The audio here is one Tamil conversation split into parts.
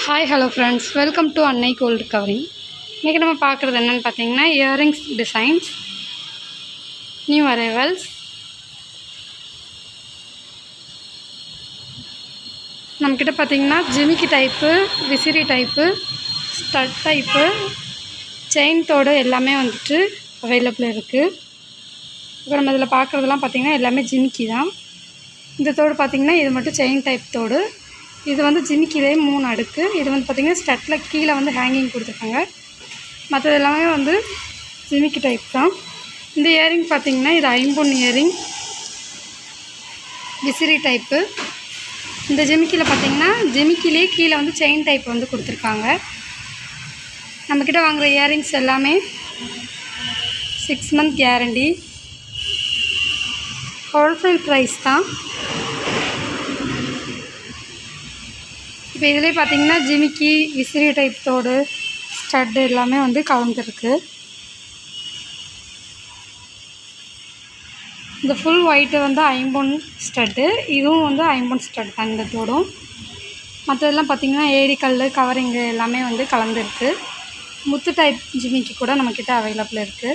Hi hello friends, welcome to அன்னை கோல்டு கவரிங். இன்றைக்கி நம்ம பார்க்குறது என்னென்னு பார்த்தீங்கன்னா, இயரிங்ஸ் டிசைன்ஸ், நியூ அரைவல்ஸ். நம்மக்கிட்ட பார்த்தீங்கன்னா ஜிமிக்கி டைப்பு, விசிறி டைப்பு, ஸ்டட் டைப்பு, செயின் தோடு எல்லாமே வந்துட்டு அவைலபிள் இருக்குது. இப்போ நம்ம இதில் பார்க்குறதுலாம் பார்த்திங்கன்னா எல்லாமே ஜிமிக்கி தான். இந்த தோடு பார்த்திங்கன்னா இது மட்டும் செயின் டைப் தோடு. இது வந்து ஜிமிக்கிலே 3 அடுக்கு. இது வந்து பார்த்திங்கன்னா ஸ்டட்டில் கீழே வந்து ஹேங்கிங் கொடுத்துருக்காங்க. மற்றது எல்லாமே வந்து ஜிமிக்கி டைப் தான். இந்த இயரிங் பார்த்திங்கன்னா இது ஐம்பொன் இயரிங், விசிறி டைப்பு. இந்த ஜிமிக்கியில் பார்த்திங்கன்னா ஜிமிக்கிலே கீழே வந்து செயின் டைப் வந்து கொடுத்துருக்காங்க. நம்மக்கிட்ட வாங்குகிற இயரிங்ஸ் எல்லாமே 6 month கேரண்டி. ஹோல்சேல் ப்ரைஸ் தான். இப்போ இதிலே பார்த்திங்கன்னா ஜிமிக்கி, விசிறி டைப் தோடு, ஸ்டட்டு எல்லாமே வந்து கலந்துருக்கு. இந்த ஃபுல் ஒயிட்டு வந்து ஐம்பொன் ஸ்டட்டு, இதுவும் வந்து ஐம்பொன் ஸ்டட் தான் இந்த தோடும். மற்றதெல்லாம் பார்த்திங்கன்னா ஏடிக்கல், கவரிங்கு எல்லாமே வந்து கலந்துருக்கு. முத்து டைப் ஜிமிக்கி கூட நம்மக்கிட்ட அவைலபிள் இருக்குது.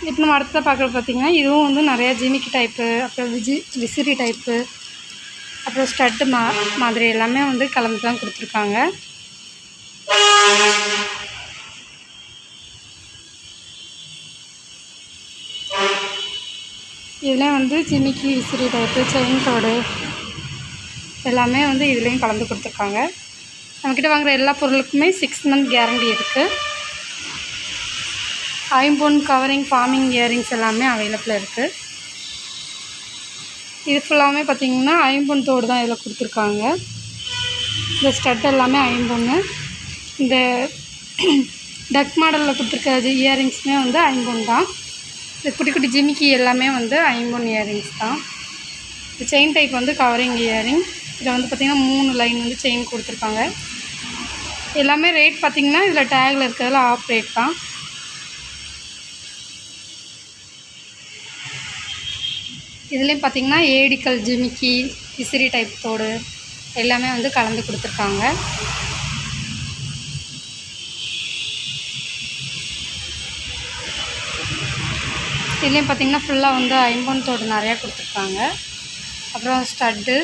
இப்போ நம்ம அடுத்த பார்க்குறது பார்த்திங்கன்னா இதுவும் வந்து நிறையா ஜிமிக்கி டைப்பு, அப்புறம் விசிறி டைப்பு, அப்புறம் ஸ்டட்டு மாதிரி எல்லாமே வந்து கலந்து தான் கொடுத்துருக்காங்க. இதில் வந்து ஜிமிக்கி, விசிறி டைப்பு, செயின் தோடு எல்லாமே வந்து இதுலேயும் கலந்து கொடுத்துருக்காங்க. நம்மக்கிட்ட வாங்குகிற எல்லா பொருளுக்குமே 6 month கேரண்டி இருக்குது. ஐம்பொன் கவரிங், ஃபார்மிங் இயரிங்ஸ் எல்லாமே அவைலபிள் இருக்குது. இது ஃபுல்லாமே பார்த்திங்கன்னா ஐம்பொன் தோடு தான் இதில் கொடுத்துருக்காங்க. இந்த ஸ்டட் எல்லாமே ஐம்பொன்று. இந்த டக் மாடலில் கொடுத்துருக்க இயரிங்ஸுமே வந்து ஐம்பொன் தான். இந்த குட்டி குட்டி ஜிமிக்கி எல்லாமே வந்து ஐம்பொன் இயரிங்ஸ் தான். இந்த செயின் டைப் வந்து கவரிங் இயரிங். இதில் வந்து பார்த்திங்கன்னா 3 லைன் வந்து செயின் கொடுத்துருக்காங்க. எல்லாமே ரேட் பார்த்திங்கன்னா இதில் டேக்கில் இருக்கிறதுல ஆஃப் ரேட் தான். இதுலேயும் பார்த்திங்கன்னா ஏடிக்கல், ஜிமிக்கி, விசிறி டைப் தோடு எல்லாமே வந்து கலந்து கொடுத்துருக்காங்க. இதுலேயும் பார்த்திங்கன்னா ஃபுல்லாக வந்து ஐம்பொன் தோடு நிறையா கொடுத்துருக்காங்க. அப்புறம் ஸ்டட்டு,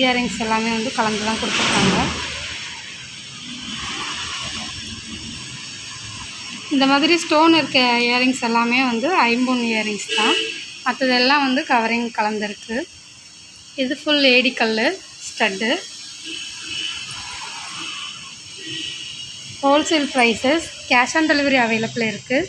இயரிங்ஸ் எல்லாமே வந்து கலந்து தான் கொடுத்துருக்காங்க. இந்த மாதிரி ஸ்டோன் இருக்க இயரிங்ஸ் எல்லாமே வந்து ஐம்பொன் இயரிங்ஸ் தான். மற்றதெல்லாம் வந்து கவரிங் கலந்துருக்கு. இது ஃபுல் ஏடிக்கல் stud. Wholesale prices, cash on delivery available இருக்குது.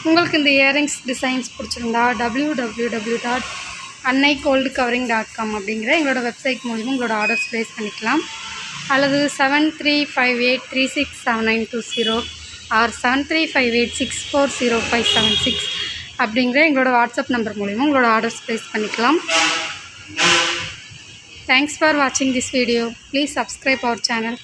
உங்களுக்கு இந்த இயரிங்ஸ் டிசைன்ஸ் பிடிச்சிருந்தா www.annaigoldcovering.com அப்படிங்கிற எங்களோட வெப்சைட் மூலிமா உங்களோட ஆர்டர்ஸ் ப்ளேஸ் பண்ணிக்கலாம். அல்லது 7358367920 ஆர் 7358640576 அப்படிங்கிற எங்களோட வாட்ஸ்அப் நம்பர் மூலிமா உங்களோட ஆர்டர்ஸ் ப்ளேஸ் பண்ணிக்கலாம். தேங்க்ஸ் ஃபார் வாட்சிங் this video. Please subscribe our channel.